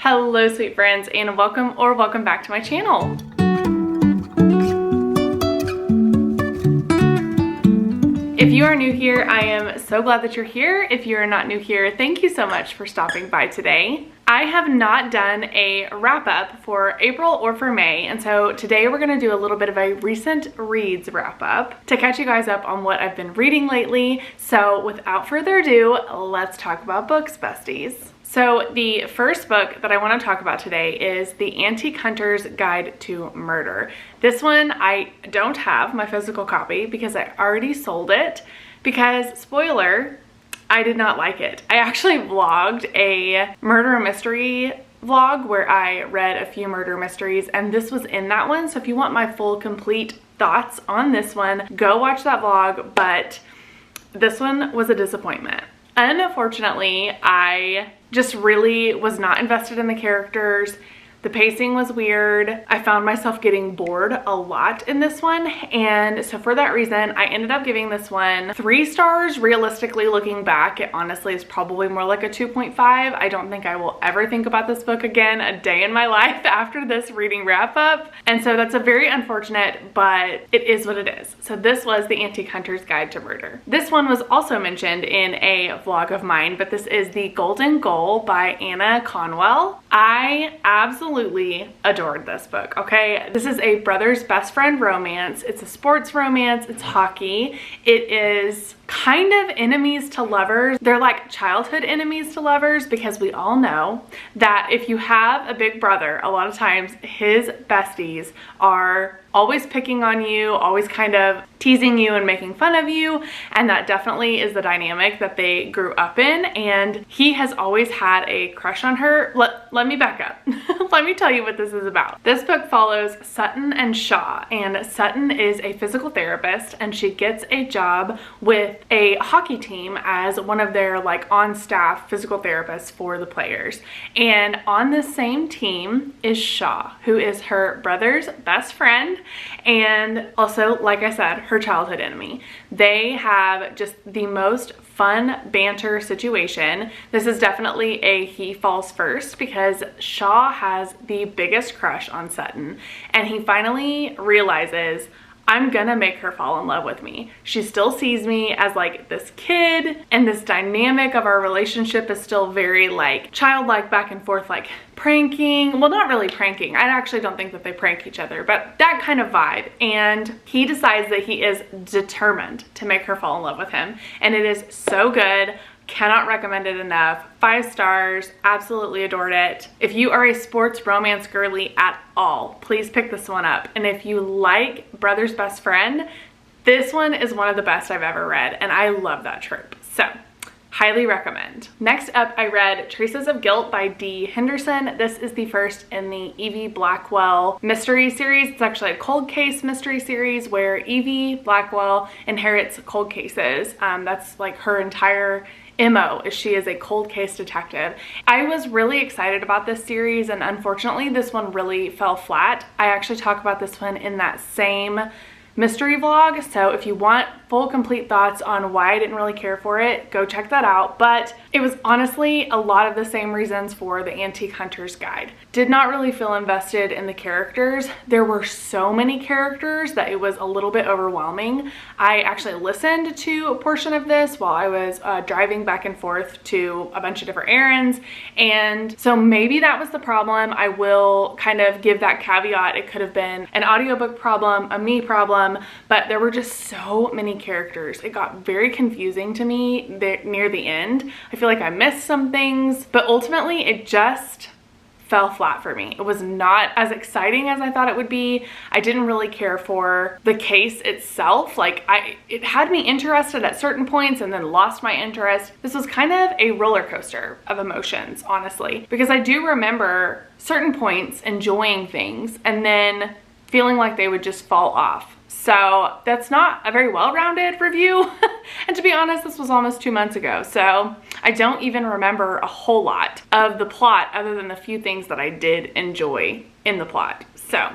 Hello sweet friends, and welcome back to my channel. If you are new here, I am so glad that you're here. If you are not new here, thank you so much for stopping by today. I have not done a wrap up for April or for May, and so today we're gonna do a little bit of a recent reads wrap up to catch you guys up on what I've been reading lately. So without further ado, let's talk about books, besties. So the first book that I want to talk about today is The Antique Hunter's Guide to Murder. This one I don't have my physical copy because I already sold it because, spoiler, I did not like it. I actually vlogged a murder mystery vlog where I read a few murder mysteries, and this was in that one. So if you want my full complete thoughts on this one, go watch that vlog, but this one was a disappointment. Unfortunately, I just really was not invested in the characters. The pacing was weird. I found myself getting bored a lot in this one. And so for that reason, I ended up giving this one 3 stars. Realistically, looking back, it honestly is probably more like a 2.5. I don't think I will ever think about this book again a day in my life after this reading wrap up. And so that's a very unfortunate, but it is what it is. So this was The Antique Hunter's Guide to Murder. This one was also mentioned in a vlog of mine, but this is The Golden Goal by Anna Conwell. I absolutely adored this book, okay? This is a brother's best friend romance. It's a sports romance. It's hockey. It is kind of enemies to lovers. They're like childhood enemies to lovers because we all know that if you have a big brother, a lot of times his besties are always picking on you, always kind of teasing you and making fun of you, and that definitely is the dynamic that they grew up in, and he has always had a crush on her. Let me back up. Let me tell you what this is about. This book follows Sutton and Shaw, and Sutton is a physical therapist, and she gets a job with a hockey team as one of their like on-staff physical therapists for the players. And on the same team is Shaw, who is her brother's best friend, and also, like I said, her childhood enemy. They have just the most fun banter situation. This is definitely a he falls first because Shaw has the biggest crush on Sutton, and he finally realizes, I'm gonna make her fall in love with me. She still sees me as like this kid, and this dynamic of our relationship is still very like childlike, back and forth, like pranking. Well, not really pranking. I actually don't think that they prank each other, but that kind of vibe. And he decides that he is determined to make her fall in love with him. And it is so good. Cannot recommend it enough. 5 stars, absolutely adored it. If you are a sports romance girly at all, please pick this one up. And if you like Brother's Best Friend, this one is one of the best I've ever read, and I love that trope. So, highly recommend. Next up, I read Traces of Guilt by D. Henderson. This is the first in the Evie Blackwell mystery series. It's actually a cold case mystery series where Evie Blackwell inherits cold cases. That's like her entire MO, is she is a cold case detective. I was really excited about this series, and unfortunately this one really fell flat. I actually talk about this one in that same mystery vlog, so if you want full complete thoughts on why I didn't really care for it, go check that out. But it was honestly a lot of the same reasons for The Antique Hunter's Guide. Did not really feel invested in the characters. There were so many characters that it was a little bit overwhelming. I actually listened to a portion of this while I was driving back and forth to a bunch of different errands, and so maybe that was the problem. I will kind of give that caveat. It could have been an audiobook problem, a me problem, but there were just so many characters. It got very confusing to me near the end. I feel like I missed some things, but ultimately it just fell flat for me. It was not as exciting as I thought it would be. I didn't really care for the case itself. Like it had me interested at certain points and then lost my interest. This was kind of a roller coaster of emotions, honestly, because I do remember certain points enjoying things and then feeling like they would just fall off. So that's not a very well-rounded review. And to be honest, this was almost 2 months ago. So I don't even remember a whole lot of the plot other than the few things that I did enjoy in the plot. So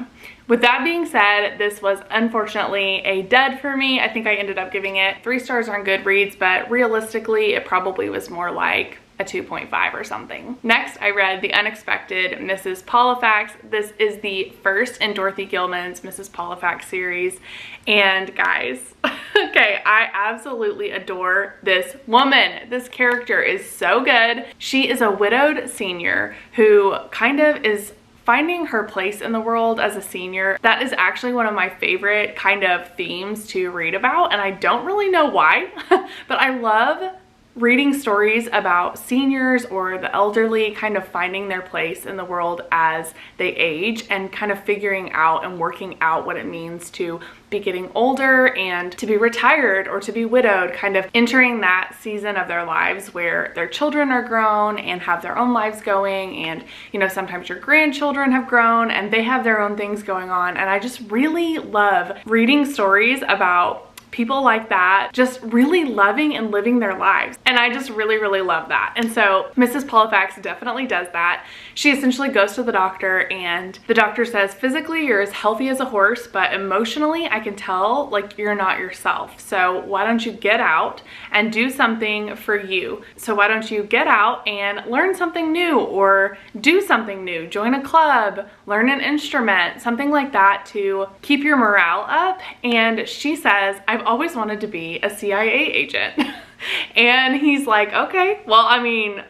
with that being said, this was unfortunately a dud for me. I think I ended up giving it 3 stars on Goodreads, but realistically, it probably was more like a 2.5 or something. Next, I read The Unexpected Mrs. Poax. This is the first in Dorothy Gilman's Mrs. Poax series. And guys, okay, I absolutely adore this woman. This character is so good. She is a widowed senior who kind of is finding her place in the world as a senior. That is actually one of my favorite kind of themes to read about, and I don't really know why, but I love reading stories about seniors or the elderly kind of finding their place in the world as they age and kind of figuring out and working out what it means to be getting older and to be retired or to be widowed, kind of entering that season of their lives where their children are grown and have their own lives going, and you know, sometimes your grandchildren have grown and they have their own things going on. And I just really love reading stories about people like that, just really loving and living their lives. And I just really love that. And so Mrs. Poax definitely does that. She essentially goes to the doctor and the doctor says, physically you're as healthy as a horse, but emotionally I can tell like you're not yourself. So why don't you get out and do something for you? So why don't you get out and learn something new or do something new, join a club, learn an instrument, something like that to keep your morale up. And she says, I've always wanted to be a CIA agent. And he's like, okay, well, I mean,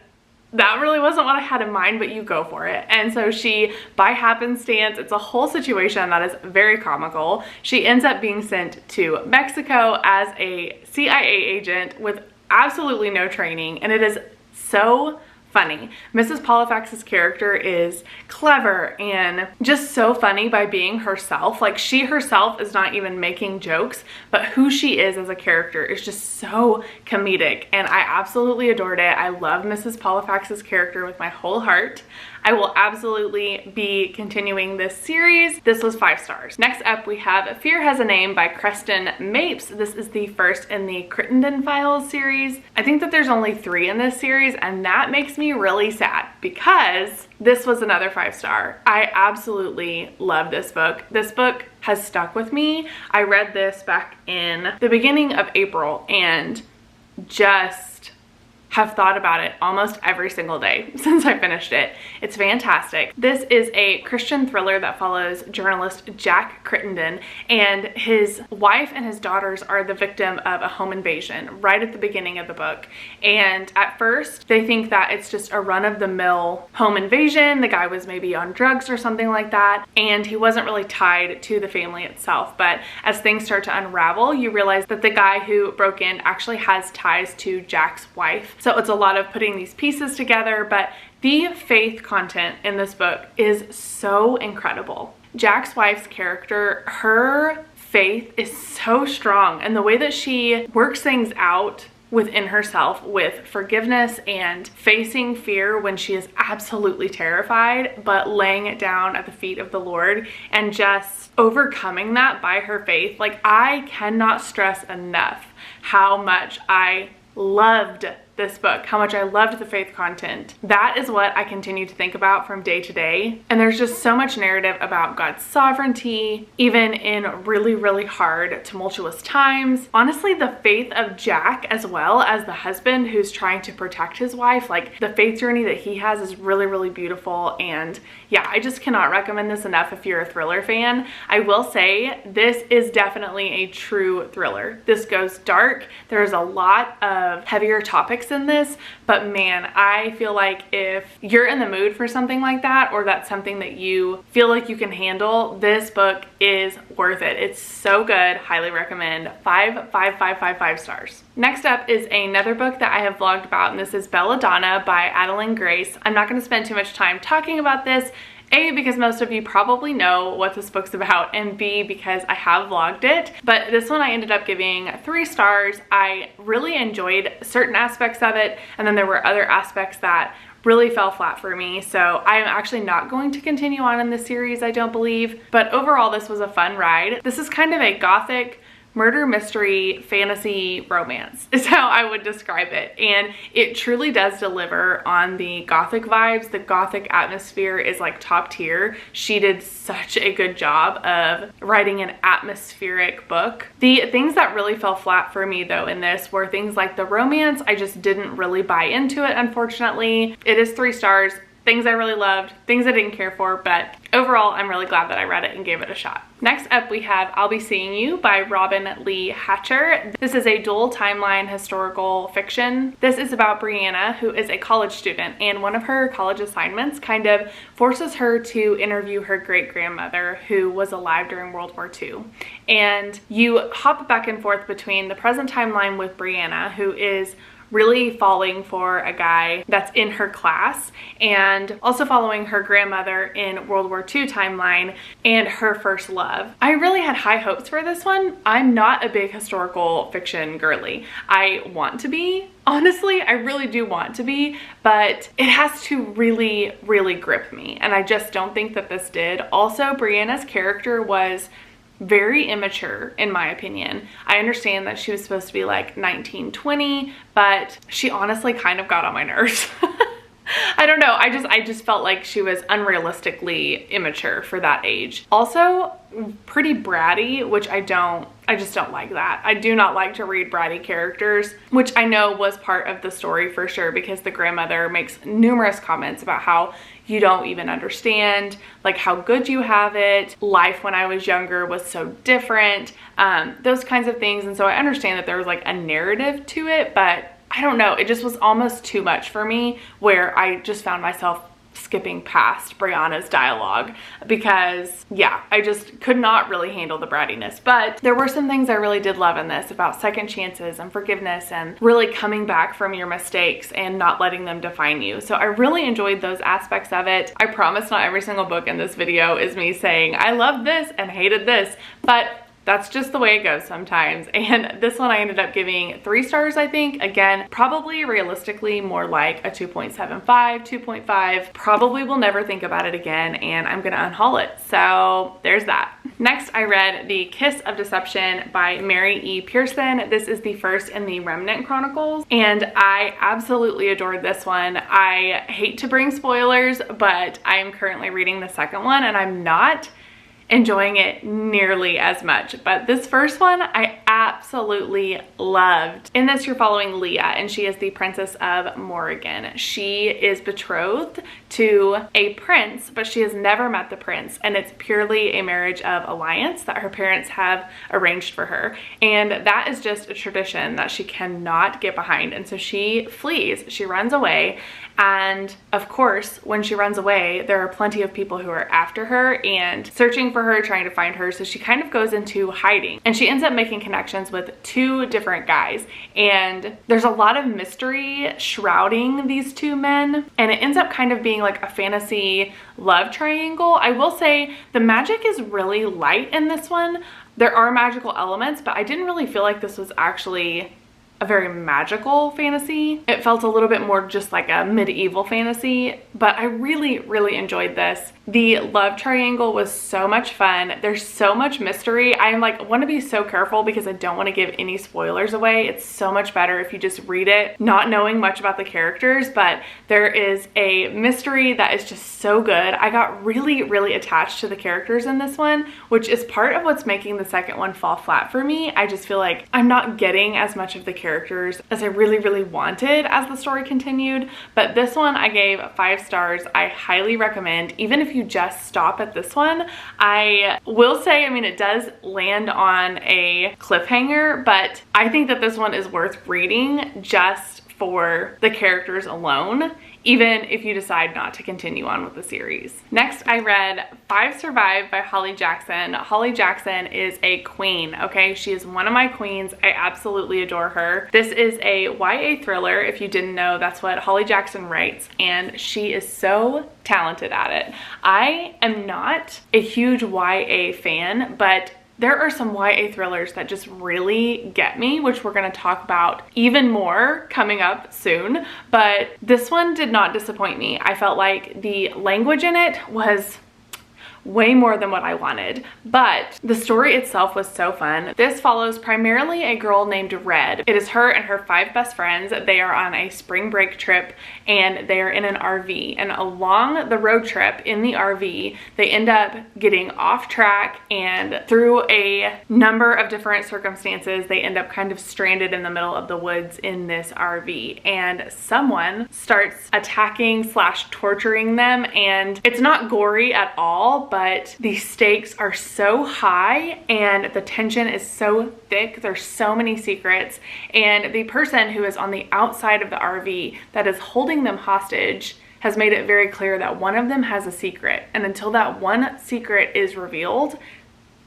that really wasn't what I had in mind, but you go for it. And so she, by happenstance, it's a whole situation that is very comical. She ends up being sent to Mexico as a CIA agent with absolutely no training. And it is so funny. Mrs. Poax's character is clever and just so funny by being herself. Like, she herself is not even making jokes, but who she is as a character is just so comedic, and I absolutely adored it. I love Mrs. Poax's character with my whole heart. I will absolutely be continuing this series. This was 5 stars. Next up, we have Fear Has a Name by Preston Mapes. This is the first in the Crittenden Files series. I think that there's only 3 in this series, and that makes me really sad because this was another 5 star. I absolutely love this book. This book has stuck with me. I read this back in the beginning of April and just have thought about it almost every single day since I finished it. It's fantastic. This is a Christian thriller that follows journalist Jack Crittenden, and his wife and his daughters are the victim of a home invasion right at the beginning of the book. And at first they think that it's just a run-of-the-mill home invasion. The guy was maybe on drugs or something like that, and he wasn't really tied to the family itself. But as things start to unravel, you realize that the guy who broke in actually has ties to Jack's wife. So it's a lot of putting these pieces together, but the faith content in this book is so incredible. Jack's wife's character, her faith is so strong, and the way that she works things out within herself with forgiveness and facing fear when she is absolutely terrified, but laying it down at the feet of the Lord and just overcoming that by her faith. Like, I cannot stress enough how much I loved this book, how much I loved the faith content. That is what I continue to think about from day to day. And there's just so much narrative about God's sovereignty, even in really hard, tumultuous times. Honestly, the faith of Jack, as well as the husband who's trying to protect his wife, like the faith journey that he has is really beautiful. And yeah, I just cannot recommend this enough if you're a thriller fan. I will say this is definitely a true thriller. This goes dark. There's a lot of heavier topics in this, but man, I feel like if you're in the mood for something like that, or that's something that you feel like you can handle, this book is worth it. It's so good. Highly recommend. 5 stars. Next up is another book that I have vlogged about, and this is Belladonna by Adeline Grace. I'm not going to spend too much time talking about this. A, because most of you probably know what this book's about, and B, because I have vlogged it. But this one I ended up giving 3 stars. I really enjoyed certain aspects of it, and then there were other aspects that really fell flat for me. So I am actually not going to continue on in this series, I don't believe. But overall, this was a fun ride. This is kind of a gothic murder mystery fantasy romance is how I would describe it, and it truly does deliver on the gothic vibes. The gothic atmosphere is like top tier. She did such a good job of writing an atmospheric book. The things that really fell flat for me though in this were things like the romance. I just didn't really buy into it, unfortunately. It is 3 stars. Things I really loved, things I didn't care for, but overall I'm really glad that I read it and gave it a shot. Next up we have I'll Be Seeing You by Robin Lee Hatcher. This is a dual timeline historical fiction. This is about Brianna, who is a college student, and one of her college assignments kind of forces her to interview her great-grandmother who was alive during World War II. And you hop back and forth between the present timeline with Brianna, who is really falling for a guy that's in her class, and also following her grandmother in World War II timeline and her first love. I really had high hopes for this one. I'm not a big historical fiction girly. I want to be, honestly, I really do want to be, but it has to really, really grip me, and I just don't think that this did. Also, Brianna's character was very immature in my opinion. I understand that she was supposed to be like 19, 20, but she honestly kind of got on my nerves. I don't know, I just felt like she was unrealistically immature for that age. Also, pretty bratty, which I just don't like that. I do not like to read bratty characters, which I know was part of the story for sure, because the grandmother makes numerous comments about how you don't even understand like how good you have it. Life when I was younger was so different, those kinds of things. And so I understand that there was like a narrative to it, but I don't know, it just was almost too much for me, where I just found myself skipping past Brianna's dialogue because yeah, I just could not really handle the brattiness. But there were some things I really did love in this about second chances and forgiveness and really coming back from your mistakes and not letting them define you. So I really enjoyed those aspects of it. I promise not every single book in this video is me saying I loved this and hated this, but that's just the way it goes sometimes. And this one I ended up giving 3 stars, I think. Again, probably realistically more like a 2.75, 2.5. Probably will never think about it again, and I'm gonna unhaul it. So there's that. Next, I read The Kiss of Deception by Mary E. Pearson. This is the first in the Remnant Chronicles, and I absolutely adored this one. I hate to bring spoilers, but I am currently reading the second one, and I'm not enjoying it nearly as much, but this first one I absolutely loved. In this, you're following Leah, and she is the Princess of Morrigan. She is betrothed to a prince, but she has never met the prince, and it's purely a marriage of alliance that her parents have arranged for her, and that is just a tradition that she cannot get behind. And so she flees, she runs away, and of course when she runs away there are plenty of people who are after her and searching for her, trying to find her. So she kind of goes into hiding, and she ends up making connections with 2 different guys, and there's a lot of mystery shrouding these 2 men, and it ends up kind of being like a fantasy love triangle. I will say the magic is really light in this one. There are magical elements, but I didn't really feel like this was actually a very magical fantasy. It felt a little bit more just like a medieval fantasy, but I really, really enjoyed this. The love triangle was so much fun. There's so much mystery. I'm like, want to be so careful because I don't want to give any spoilers away. It's so much better if you just read it, not knowing much about the characters, but there is a mystery that is just so good. I got really, really attached to the characters in this one, which is part of what's making the second one fall flat for me. I just feel like I'm not getting as much of the characters as I really, really wanted as the story continued. But this one I gave 5 stars. I highly recommend, even if you just stop at this one. I will say, I mean, it does land on a cliffhanger, but I think that this one is worth reading just for the characters alone, even if you decide not to continue on with the series. Next, I read 5 Survive by Holly Jackson. Holly Jackson is a queen, okay? She is one of my queens. I absolutely adore her. This is a YA thriller. If you didn't know, that's what Holly Jackson writes, and she is so talented at it. I am not a huge YA fan, but there are some YA thrillers that just really get me, which we're gonna talk about even more coming up soon. But this one did not disappoint me. I felt like the language in it was way more than what I wanted, but the story itself was so fun. This follows primarily a girl named Red. It is her and her 5 best friends. They are on a spring break trip and they are in an RV, and along the road trip in the RV, they end up getting off track, and through a number of different circumstances, they end up kind of stranded in the middle of the woods in this RV, and someone starts attacking / torturing them. And it's not gory at all, but the stakes are so high and the tension is so thick. There's so many secrets, and the person who is on the outside of the RV that is holding them hostage has made it very clear that one of them has a secret, and until that one secret is revealed,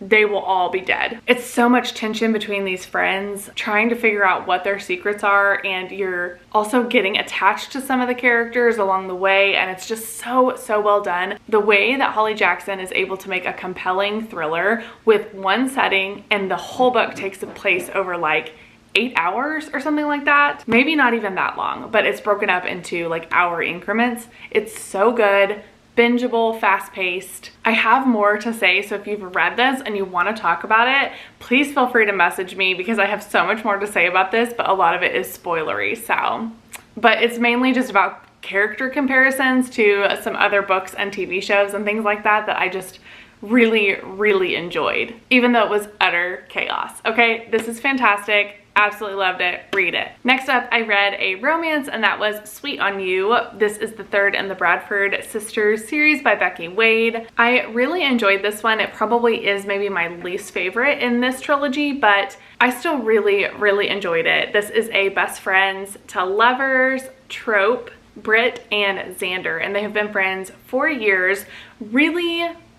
they will all be dead. It's so much tension between these friends trying to figure out what their secrets are, and you're also getting attached to some of the characters along the way, and it's just so well done. The way that Holly Jackson is able to make a compelling thriller with one setting, and the whole book takes place over like 8 hours or something like that. Maybe not even that long, but it's broken up into like hour increments. It's so good. Bingeable, fast-paced. I have more to say, so if you've read this and you want to talk about it, please feel free to message me because I have so much more to say about this, but a lot of it is spoilery, so. But it's mainly just about character comparisons to some other books and TV shows and things like that that I just really enjoyed, even though it was utter chaos. Okay, this is fantastic. Absolutely loved it. Read it. Next up, I read a romance, and that was Sweet on You. This is the 3rd in the Bradford Sisters series by Becky Wade. I really enjoyed this one. It probably is maybe my least favorite in this trilogy, but I still really enjoyed it. This is a best friends to lovers trope, Britt and Xander, and they have been friends for years.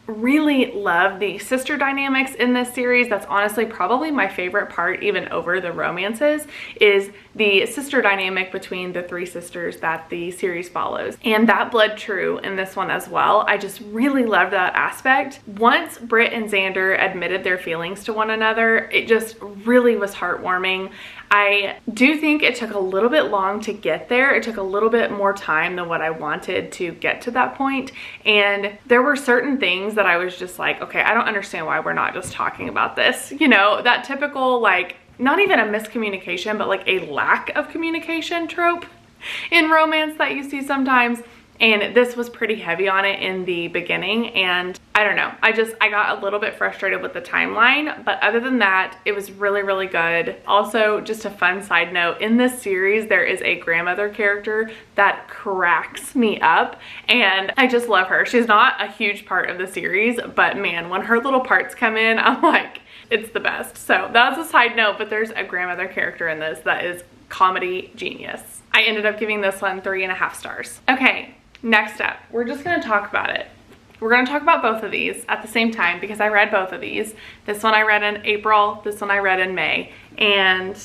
Really love the sister dynamics in this series. That's honestly probably my favorite part, even over the romances, is the sister dynamic between the 3 sisters that the series follows. And that bled true in this one as well. I just really loved that aspect. Once Britt and Xander admitted their feelings to one another, it just really was heartwarming. I do think it took a little bit long to get there. It took a little bit more time than what I wanted to get to that point. And there were certain things that I was just like, okay, I don't understand why we're not just talking about this. You know, that typical, like, not even a miscommunication, but like a lack of communication trope in romance that you see sometimes. And this was pretty heavy on it in the beginning, and I don't know, I got a little bit frustrated with the timeline, but other than that, it was really good. Also, just a fun side note, in this series there is a grandmother character that cracks me up, and I just love her. She's not a huge part of the series, but man, when her little parts come in, I'm like, it's the best. So that's a side note, but there's a grandmother character in this that is comedy genius. I ended up giving this one 3.5 stars. Okay. Next up, we're just gonna talk about it. We're gonna talk about both of these at the same time because I read both of these. This one I read in April, this one I read in May, and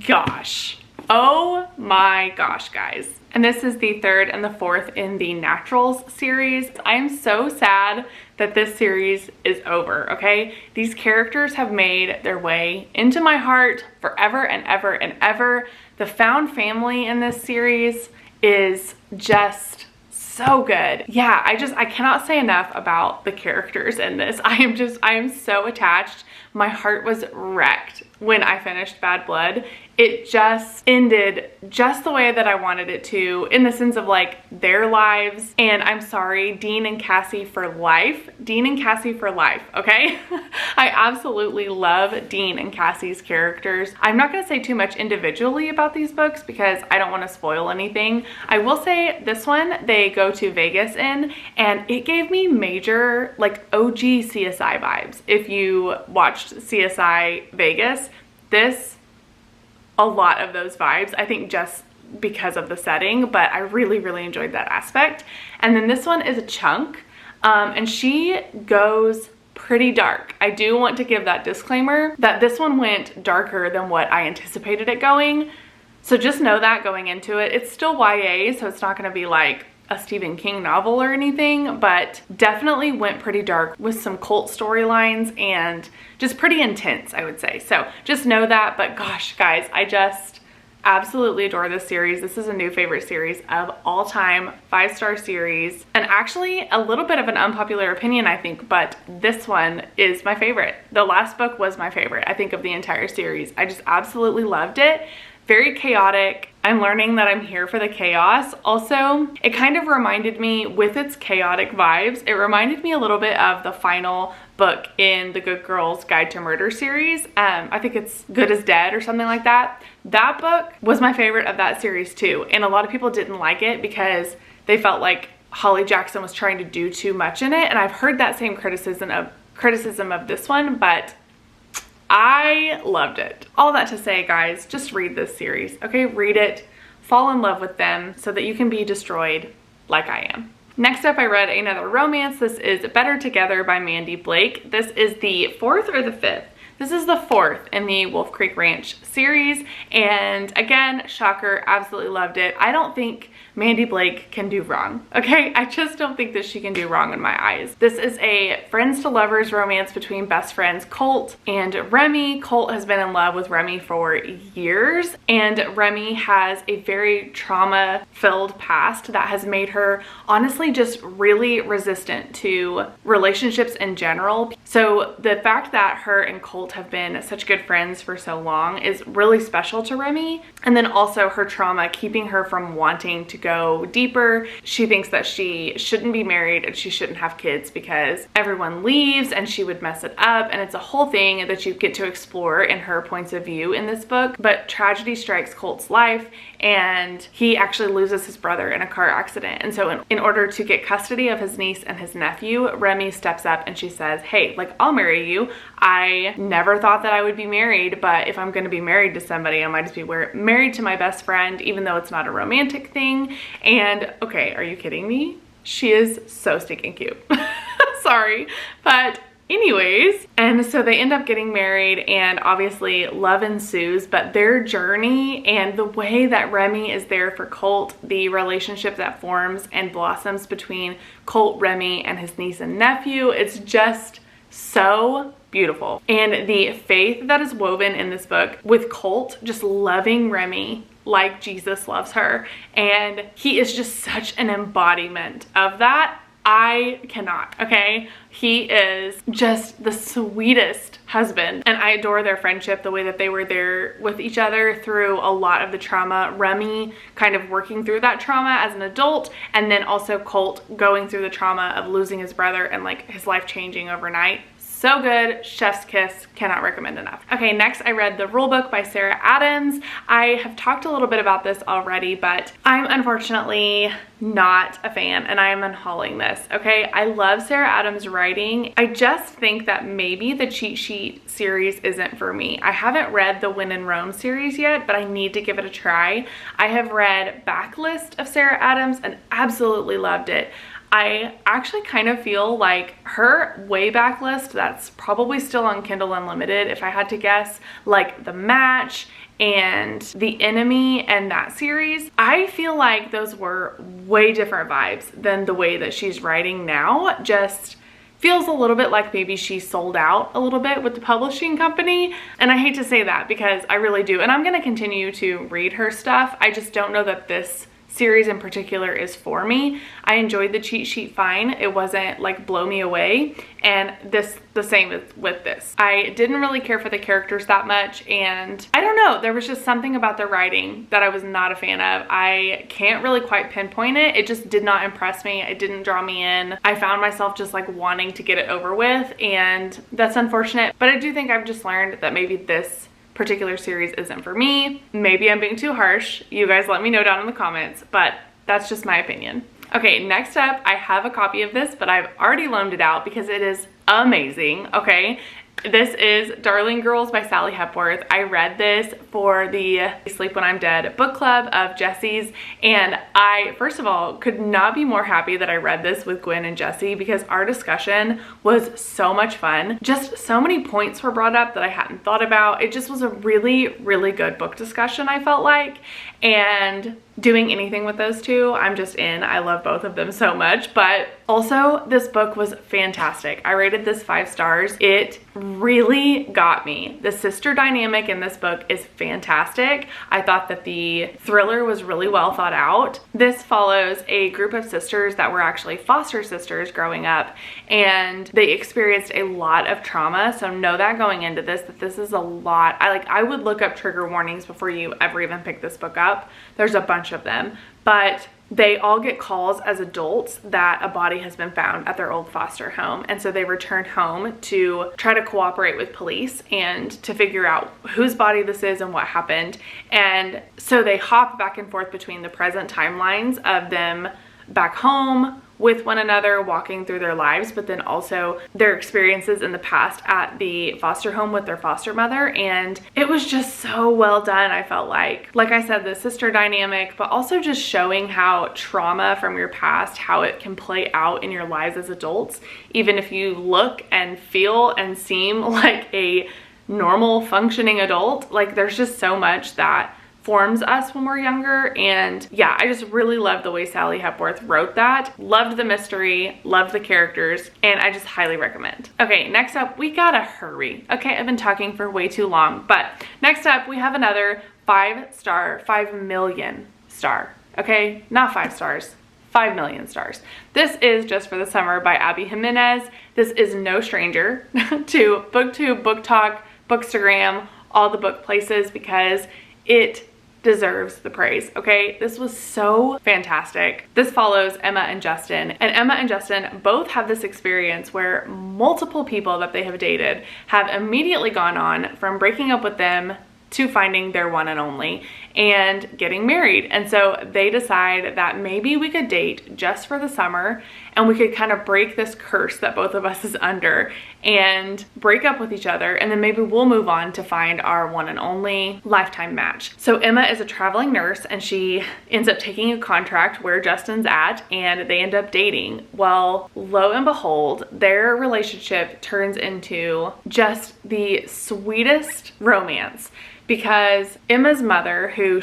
gosh, oh my gosh, guys. And this is the 3rd and the 4th in the Naturals series. I am so sad that this series is over, okay? These characters have made their way into my heart forever and ever. The found family in this series is just so good. Yeah, I cannot say enough about the characters in this. I am so attached. My heart was wrecked when I finished Bad Blood. It just ended just the way that I wanted it to, in the sense of like their lives. And I'm sorry, Dean and Cassie for life. Dean and Cassie for life, okay? I absolutely love Dean and Cassie's characters. I'm not gonna say too much individually about these books because I don't wanna spoil anything. I will say this one, they go to Vegas in, and it gave me major like OG CSI vibes. If you watched CSI Vegas, a lot of those vibes, I think, just because of the setting, but I really enjoyed that aspect. And then this one is a chunk, and she goes pretty dark. I do want to give that disclaimer that this one went darker than what I anticipated it going. So just know that going into it. It's still YA, so it's not gonna be like a Stephen King novel or anything, but definitely went pretty dark with some cult storylines and just pretty intense, I would say. So just know that, but gosh, guys, I absolutely adore this series. This is a new favorite series of all time, 5-star series. And actually a little bit of an unpopular opinion, I think, but this one is my favorite. The last book was my favorite, I think, of the entire series. I just absolutely loved it. Very chaotic. I'm learning that I'm here for the chaos. Also, it kind of reminded me, with its chaotic vibes, it reminded me a little bit of the final book in the Good Girls Guide to Murder series. I think it's Good as Dead or something like that. That book was my favorite of that series too. And a lot of people didn't like it because they felt like Holly Jackson was trying to do too much in it. And I've heard that same criticism of this one, but I loved it. All that to say, guys, just read this series, okay? Read it, fall in love with them so that you can be destroyed like I am. Next up, I read another romance. This is Better Together by Mandy Blake. This is the 4th or the 5th? This is the 4th in the Wolf Creek Ranch series. And again, shocker, absolutely loved it. I don't think Mandy Blake can do wrong, okay? I just don't think that she can do wrong in my eyes. This is a friends to lovers romance between best friends Colt and Remy. Colt has been in love with Remy for years, and Remy has a very trauma-filled past that has made her honestly just really resistant to relationships in general. So the fact that her and Colt have been such good friends for so long is really special to Remy. And then also her trauma keeping her from wanting to go deeper. She thinks that she shouldn't be married and she shouldn't have kids because everyone leaves and she would mess it up, and it's a whole thing that you get to explore in her points of view in this book. But tragedy strikes Colt's life and he actually loses his brother in a car accident. And so in order to get custody of his niece and his nephew, Remy steps up and she says, hey, like, I'll marry you. I never thought that I would be married, but if I'm going to be married to somebody, I might just be married to my best friend, even though it's not a romantic thing. And okay, are you kidding me? She is so stinking cute. Sorry, but anyways, and so they end up getting married and obviously love ensues, but their journey and the way that Remy is there for Colt, the relationship that forms and blossoms between Colt, Remy, and his niece and nephew, it's just so beautiful. And the faith that is woven in this book with Colt just loving Remy like Jesus loves her, and he is just such an embodiment of that. I cannot, okay? He is just the sweetest husband, and I adore their friendship, the way that they were there with each other through a lot of the trauma. Remy kind of working through that trauma as an adult, and then also Colt going through the trauma of losing his brother and like his life changing overnight. So good, chef's kiss, cannot recommend enough. Okay, next I read The Rule Book by Sarah Adams. I have talked a little bit about this already, but I'm unfortunately not a fan and I am unhauling this, okay? I love Sarah Adams' writing. I just think that maybe the cheat sheet series isn't for me. I haven't read the When in Rome series yet, but I need to give it a try. I have read Backlist of Sarah Adams and absolutely loved it. I actually kind of feel like her way back list that's probably still on Kindle Unlimited, if I had to guess, like The Match and The Enemy and that series, I feel like those were way different vibes than the way that she's writing now. Just feels a little bit like maybe she sold out a little bit with the publishing company. And I hate to say that because I really do. And I'm going to continue to read her stuff. I just don't know that this series in particular is for me. I enjoyed the cheat sheet fine. It wasn't like blow me away, and the same with this. I didn't really care for the characters that much, and I don't know, there was just something about the writing that I was not a fan of. I can't really quite pinpoint it. It just did not impress me. It didn't draw me in. I found myself just like wanting to get it over with, and that's unfortunate. But I do think I've just learned that maybe this particular series isn't for me. Maybe I'm being too harsh. You guys let me know down in the comments, but that's just my opinion. Okay, next up, I have a copy of this, but I've already loaned it out because it is amazing, okay? This is Darling Girls by Sally Hepworth. I read this for the Sleep When I'm Dead book club of Jesse's, and I, first of all, could not be more happy that I read this with Gwen and Jesse because our discussion was so much fun. Just so many points were brought up that I hadn't thought about. It just was a really, really good book discussion, I felt like. And doing anything with those two. I'm just in. I love both of them so much. But also, this book was fantastic. I rated this 5 stars. It really got me. The sister dynamic in this book is fantastic. I thought that the thriller was really well thought out. This follows a group of sisters that were actually foster sisters growing up, and they experienced a lot of trauma. So know that going into this, that this is a lot. I would look up trigger warnings before you ever even pick this book up. There's a bunch of them, but they all get calls as adults that a body has been found at their old foster home. And so they return home to try to cooperate with police and to figure out whose body this is and what happened. And so they hop back and forth between the present timelines of them back home with one another, walking through their lives, but then also their experiences in the past at the foster home with their foster mother. And it was just so well done. I felt like I said, the sister dynamic, but also just showing how trauma from your past, how it can play out in your lives as adults, even if you look and feel and seem like a normal functioning adult. Like, there's just so much that forms us when we're younger. And yeah, I just really loved the way Sally Hepworth wrote that. Loved the mystery, loved the characters, and I just highly recommend. Okay, next up, we gotta hurry. Okay, I've been talking for way too long, but next up we have another 5-star, 5 million star. Okay, not 5 stars. 5 million stars. This is Just for the Summer by Abby Jimenez. This is no stranger to BookTube, Book Talk, Bookstagram, all the book places, because it deserves the praise. Okay, this was so fantastic. This follows Emma and Justin, and Emma and Justin both have this experience where multiple people that they have dated have immediately gone on from breaking up with them to finding their one and only and getting married. And so they decide that maybe we could date just for the summer and we could kind of break this curse that both of us is under and break up with each other, and then maybe we'll move on to find our one and only lifetime match. So Emma is a traveling nurse, and she ends up taking a contract where Justin's at, and they end up dating. Well, lo and behold, their relationship turns into just the sweetest romance. Because Emma's mother, who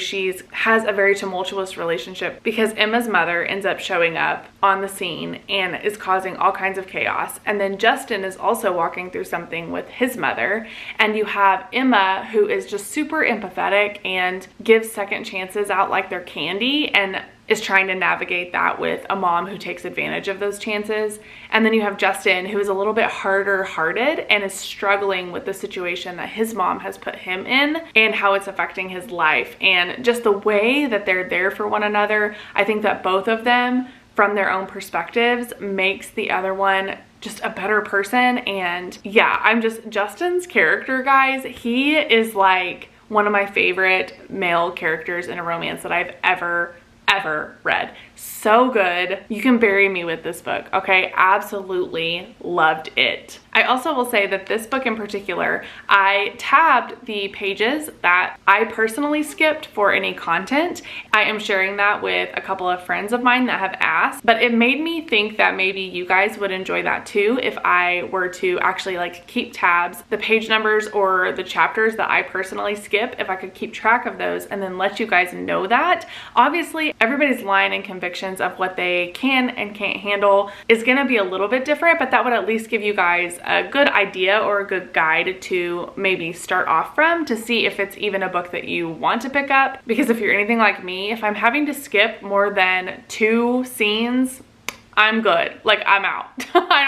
has a very tumultuous relationship, because Emma's mother ends up showing up on the scene and is causing all kinds of chaos. And then Justin is also walking through something with his mother. And you have Emma, who is just super empathetic and gives second chances out like they're candy, and is trying to navigate that with a mom who takes advantage of those chances. And then you have Justin, who is a little bit harder hearted and is struggling with the situation that his mom has put him in and how it's affecting his life. And just the way that they're there for one another, I think that both of them, from their own perspectives, makes the other one just a better person. And yeah, Justin's character, guys, he is like one of my favorite male characters in a romance that I've ever read. So good. You can bury me with this book. Okay, absolutely loved it. I also will say that this book in particular, I tabbed the pages that I personally skipped for any content. I am sharing that with a couple of friends of mine that have asked, but it made me think that maybe you guys would enjoy that too if I were to actually like keep tabs, the page numbers or the chapters that I personally skip, if I could keep track of those and then let you guys know that. Obviously, everybody's line and convictions of what they can and can't handle is going to be a little bit different, but that would at least give you guys a good idea or a good guide to maybe start off from to see if it's even a book that you want to pick up. Because if you're anything like me, if I'm having to skip more than 2 scenes, I'm good. Like, I'm out. I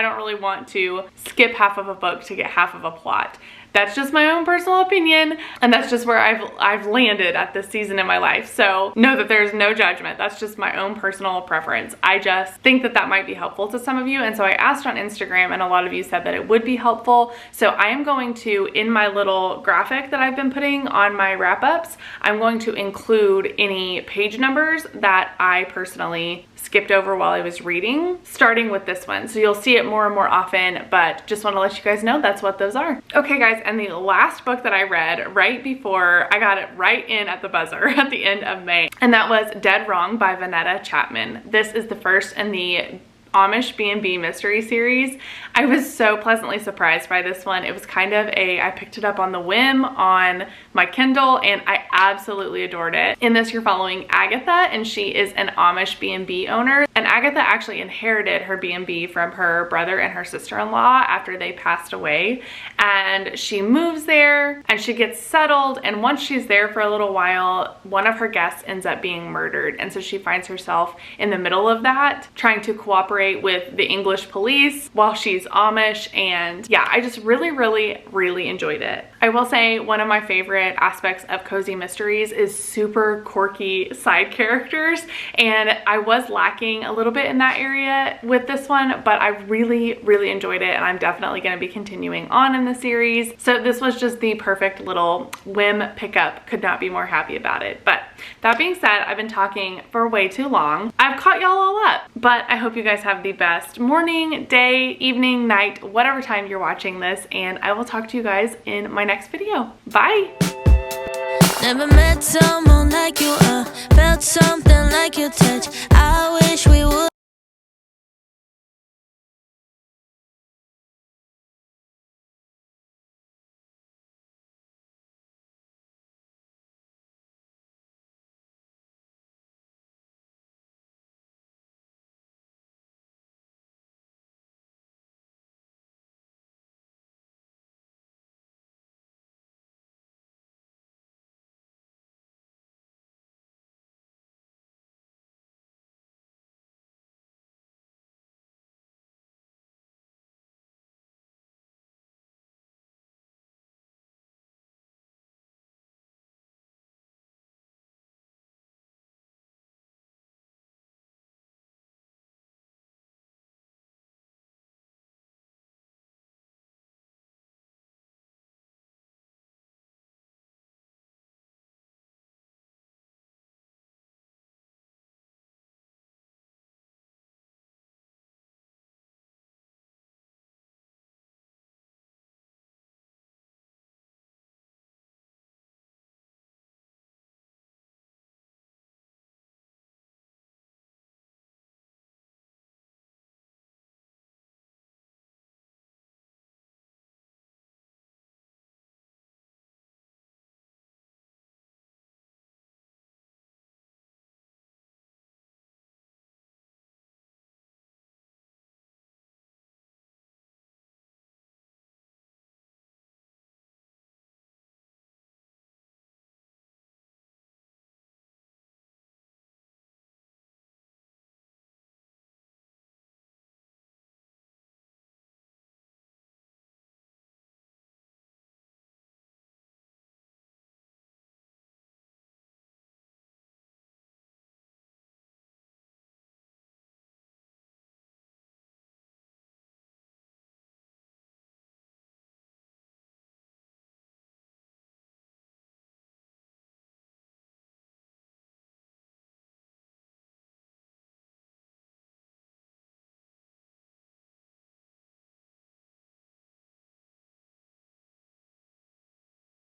don't really want to skip half of a book to get half of a plot. That's just my own personal opinion, and that's just where I've landed at this season in my life. So know that there's no judgment. That's just my own personal preference. I just think that that might be helpful to some of you, and so I asked on Instagram, and a lot of you said that it would be helpful. So I am going to, in my little graphic that I've been putting on my wrap-ups, I'm going to include any page numbers that I personally skipped over while I was reading, starting with this one. So you'll see it more and more often, but just want to let you guys know that's what those are. Okay guys, and the last book that I read right before I got it right in at the buzzer at the end of May, and that was Dead Wrong by Vanetta Chapman. This is the first in the Amish B&B mystery series. I was so pleasantly surprised by this one. It was kind of I picked it up on the whim on my Kindle and I absolutely adored it. In this, you're following Agatha, and she is an Amish B&B owner. And Agatha actually inherited her B&B from her brother and her sister-in-law after they passed away. And she moves there and she gets settled. And once she's there for a little while, one of her guests ends up being murdered. And so she finds herself in the middle of that, trying to cooperate with the English police while she's Amish. And yeah, I just really enjoyed it. I will say one of my favorite aspects of cozy mysteries is super quirky side characters, and I was lacking a little bit in that area with this one, but I really enjoyed it, and I'm definitely going to be continuing on in the series. So this was just the perfect little whim pickup. Could not be more happy about it. But that being said, I've been talking for way too long. I've caught y'all all up, but I hope you guys have the best morning, day, evening, night, whatever time you're watching this, and I will talk to you guys in my next video. Bye! Never met someone like you, felt something like your touch. I wish we would.